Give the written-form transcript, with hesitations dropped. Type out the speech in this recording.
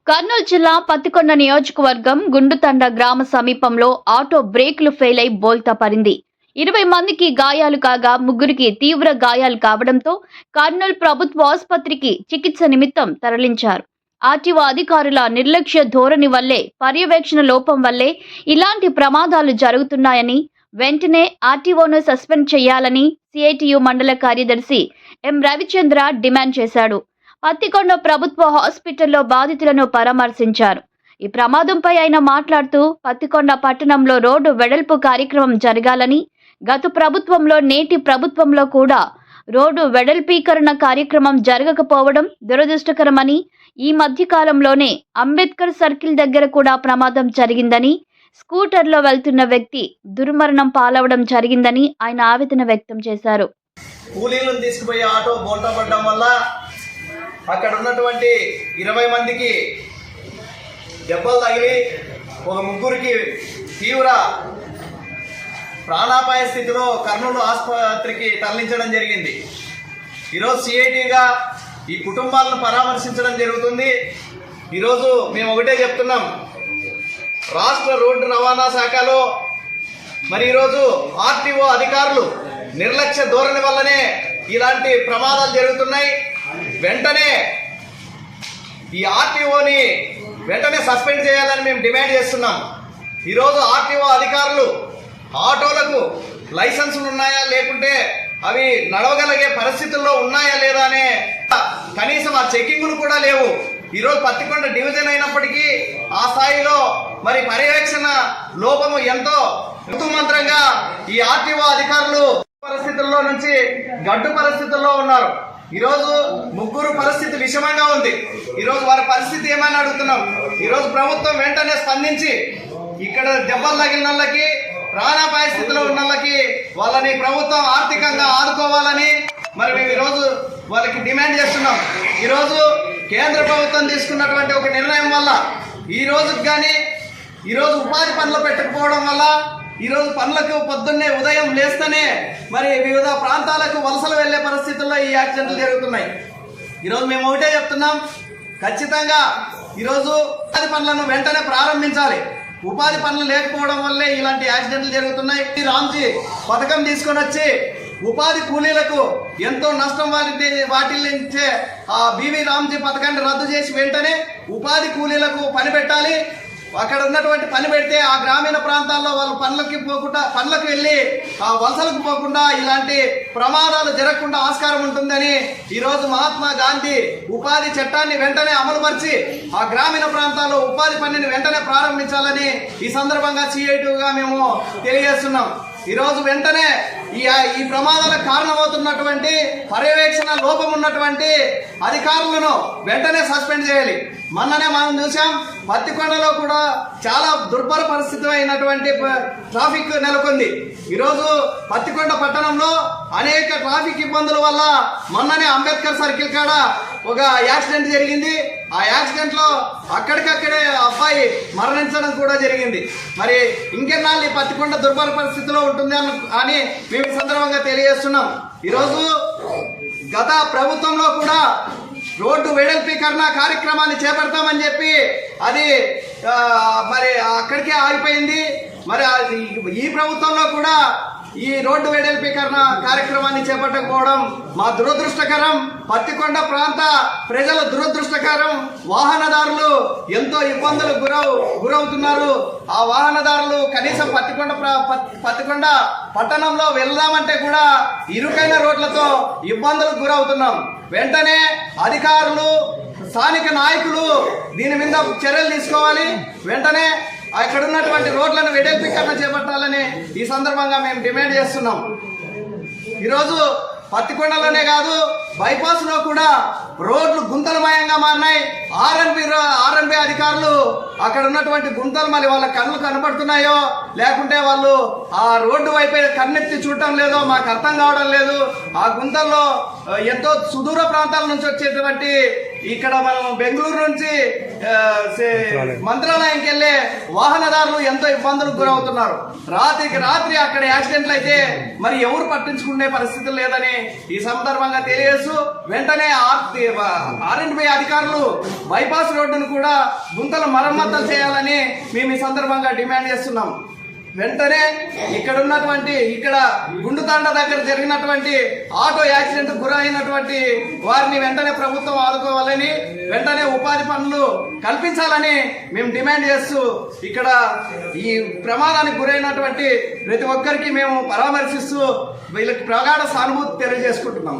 కర్నూలు జిల్లా పత్తికొండ నియోజకవర్గం గుండుతండ గ్రామ సమీపంలో ఆటో బ్రేకులు ఫెయిల్ అయి బోల్తా పడింది. 20 మందికి గాయాలు కాగా ముగ్గురికి తీవ్ర గాయాలు కావడంతో కర్నూలు ప్రభుత్వ ఆసుపత్రికి చికిత్స నిమిత్తం తరలించారు. ఆర్టీఓ అధికారుల నిర్లక్ష్య ధోరణి వల్లే, పర్యవేక్షణ లోపం వల్లే ఇలాంటి ప్రమాదాలు జరుగుతున్నాయని, వెంటనే ఆర్టీఓను సస్పెండ్ చేయాలని సిఐటియు మండల కార్యదర్శి ఎం రవిచంద్ర డిమాండ్ చేశాడు. పత్తికొండ ప్రభుత్వ హాస్పిటల్లో బాధితులను పరామర్శించారు. ఈ ప్రమాదంపై ఆయన మాట్లాడుతూ, పత్తికొండ పట్టణంలో రోడ్డు వెడల్పు కార్యక్రమం జరగాలని, గత ప్రభుత్వంలో నేటి ప్రభుత్వంలో కూడా రోడ్డు వెడల్పీకరణ కార్యక్రమం జరగకపోవడం దురదృష్టకరమని, ఈ మధ్య కాలంలోనే అంబేద్కర్ సర్కిల్ దగ్గర కూడా ప్రమాదం జరిగిందని, స్కూటర్లో వెళ్తున్న వ్యక్తి దుర్మరణం పాలవడం జరిగిందని ఆయన ఆవేదన వ్యక్తం చేశారు. కూలీలను తీసుకుపోయే ఆటో బోల్తా పడడం వల్ల అక్కడ ఉన్నటువంటి 20 మందికి దెబ్బలు తగిలి ఒక ముగ్గురికి తీవ్ర ప్రాణాపాయ స్థితిలో కర్నూలు ఆసుపత్రికి తరలించడం జరిగింది. ఈరోజు సిఐటిగా ఈ కుటుంబాలను పరామర్శించడం జరుగుతుంది. ఈరోజు మేము ఒకటే చెప్తున్నాం, రాష్ట్ర రోడ్డు రవాణా శాఖలో మరి ఈరోజు ఆర్టీఓ అధికారులు నిర్లక్ష్య ధోరణి వల్లనే ఇలాంటి ప్రమాదాలు జరుగుతున్నాయి. వెంటనే ఈ ఆర్టీఓని వెంటనే సస్పెండ్ చేయాలని మేము డిమాండ్ చేస్తున్నాం. ఈరోజు ఆర్టీఓ అధికారులు ఆటోలకు లైసెన్సులు ఉన్నాయా, లేకుంటే అవి నడవగలిగే పరిస్థితుల్లో ఉన్నాయా లేదా అనే కనీసం ఆ చెకింగ్లు కూడా లేవు. ఈరోజు పత్తికొండ డివిజన్ అయినప్పటికీ ఆ స్థాయిలో మరి పర్యవేక్షణ లోపము ఎంతో మంత్రంగా ఈ ఆర్టీఓ అధికారులు పరిస్థితుల్లో నుంచి గడ్డు పరిస్థితుల్లో ఉన్నారు. ఈరోజు ముగ్గురు పరిస్థితి విషమంగా ఉంది. ఈరోజు వారి పరిస్థితి ఏమని అడుగుతున్నాం. ఈరోజు ప్రభుత్వం వెంటనే స్పందించి ఇక్కడ దెబ్బలు తగిలిన వాళ్ళకి, ప్రాణాపాయ స్థితిలో ఉన్న వాళ్ళకి వాళ్ళని ప్రభుత్వం ఆర్థికంగా ఆదుకోవాలని మరి మేము ఈరోజు వాళ్ళకి డిమాండ్ చేస్తున్నాం. ఈరోజు కేంద్ర ప్రభుత్వం తీసుకున్నటువంటి ఒక నిర్ణయం వల్ల ఈరోజు ఉపాధి పనులు పెట్టకపోవడం వల్ల ఈరోజు పనులకు పొద్దున్నే ఉదయం లేస్తేనే మరి వివిధ ప్రాంతాలకు వలసలు వెళ్లే పరిస్థితుల్లో ఈ యాక్సిడెంట్లు జరుగుతున్నాయి. ఈరోజు మేము ఒకటే చెప్తున్నాం, ఖచ్చితంగా ఈరోజు ఉపాధి పనులను వెంటనే ప్రారంభించాలి. ఉపాధి పనులు లేకపోవడం వల్లే ఇలాంటి యాక్సిడెంట్లు జరుగుతున్నాయి. రామ్జీ పథకం తీసుకొని వచ్చి ఉపాధి కూలీలకు ఎంతో నష్టం వాటిల్లించే ఆ బీవీ రామ్జీ పథకాన్ని రద్దు చేసి వెంటనే ఉపాధి కూలీలకు పని పెట్టాలి. అక్కడ ఉన్నటువంటి పని పెడితే ఆ గ్రామీణ ప్రాంతాల్లో వాళ్ళు పనులకు వెళ్ళి ఆ వలసలకు పోకుండా ఇలాంటి ప్రమాదాలు జరగకుండా ఆస్కారం ఉంటుందని ఈరోజు మహాత్మా గాంధీ ఉపాధి చట్టాన్ని వెంటనే అమలుపరిచి ఆ గ్రామీణ ప్రాంతాల్లో ఉపాధి పనిని వెంటనే ప్రారంభించాలని ఈ సందర్భంగా సిఐటిగా మేము తెలియజేస్తున్నాం. ఈరోజు వెంటనే ఈ ప్రమాదాలకు కారణమవుతున్నటువంటి పర్యవేక్షణ లోపం ఉన్నటువంటి అధికారులను వెంటనే సస్పెండ్ చేయాలి. మొన్ననే మనం చూసాం, పత్తికొండలో కూడా చాలా దుర్భర పరిస్థితి అయినటువంటి ట్రాఫిక్ నెలకొంది. ఈరోజు పత్తికొండ పట్టణంలో అనేక ట్రాఫిక్ ఇబ్బందుల వల్ల మొన్ననే అంబేద్కర్ సర్కిల్ కాడ ఒక యాక్సిడెంట్ జరిగింది. ఆ యాక్సిడెంట్ లో అక్కడికక్కడే అబ్బాయి మరణించడం కూడా జరిగింది. మరి ఇంకెన్నాళ్ళు ఈ పత్తికొండ దుర్భర పరిస్థితిలో ఉంటుంది అని మేము ఈ సందర్భంగా తెలియజేస్తున్నాం. ఈరోజు గత ప్రభుత్వంలో కూడా రోడ్డు వెడల్పీకరణ కార్యక్రమాన్ని చేపడతామని చెప్పి అది మరి అక్కడికే ఆగిపోయింది. మరి ఈ ప్రభుత్వంలో కూడా ఈ రోడ్డు వెడల్పీకరణ కార్యక్రమాన్ని చేపట్టకపోవడం మా దురదృష్టకరం. పత్తికొండ ప్రాంత ప్రజల దురదృష్టకరం. వాహనదారులు ఎంతో ఇబ్బందులకు గురవుతున్నారు. ఆ వాహనదారులు కనీసం పత్తికొండ పట్టణంలో వెళ్దామంటే కూడా ఇరుకైన రోడ్లతో ఇబ్బందులకు గురవుతున్నాం. వెంటనే అధికారులు, స్థానిక నాయకులు దీని మీద చర్యలు తీసుకోవాలి. వెంటనే అక్కడ ఉన్నటువంటి రోడ్లను వెడల్పీకరణ చేపట్టాలని ఈ సందర్భంగా మేము డిమాండ్ చేస్తున్నాం. ఈరోజు పత్తికొండలోనే కాదు, బైపాస్ లో కూడా రోడ్లు గుంతలమయంగా మారినాయి. ఆర్ఎన్బి అధికారులు అక్కడ ఉన్నటువంటి గుంతలు మరి వాళ్ళ కళ్ళు కనబడుతున్నాయో లేకుంటే వాళ్ళు ఆ రోడ్డు వైపే కన్నెత్తి చూడటం లేదో మాకు అర్థం కావడం లేదు. ఆ గుంతల్లో ఎంతో సుదూర ప్రాంతాల నుంచి వచ్చేటువంటి ఇక్కడ మనం బెంగళూరు నుంచి మంత్రాలయంకి వెళ్ళే వాహనదారులు ఎంతో ఇబ్బందులకు గురవుతున్నారు. రాత్రికి రాత్రి అక్కడ యాక్సిడెంట్లు అయితే మరి ఎవరు పట్టించుకునే పరిస్థితులు లేదని ఈ సందర్భంగా తెలియజేస్తూ వెంటనే R&B అధికారులు బైపాస్ రోడ్డును కూడా గుంతలు మరమ్మతులు చేయాలని మేము ఈ సందర్భంగా డిమాండ్ చేస్తున్నాం. వెంటనే ఇక్కడ గుండుతాండ దగ్గర జరిగినటువంటి ఆటో యాక్సిడెంట్ గురైనటువంటి వారిని వెంటనే ప్రభుత్వం ఆదుకోవాలని, వెంటనే ఉపాధి పనులు కల్పించాలని మేము డిమాండ్ చేస్తూ ఇక్కడ ఈ ప్రమాదానికి గురైనటువంటి ప్రతి ఒక్కరికి మేము పరామర్శిస్తూ వీళ్ళకి ప్రగాఢ సానుభూతి తెలియజేసుకుంటున్నాం.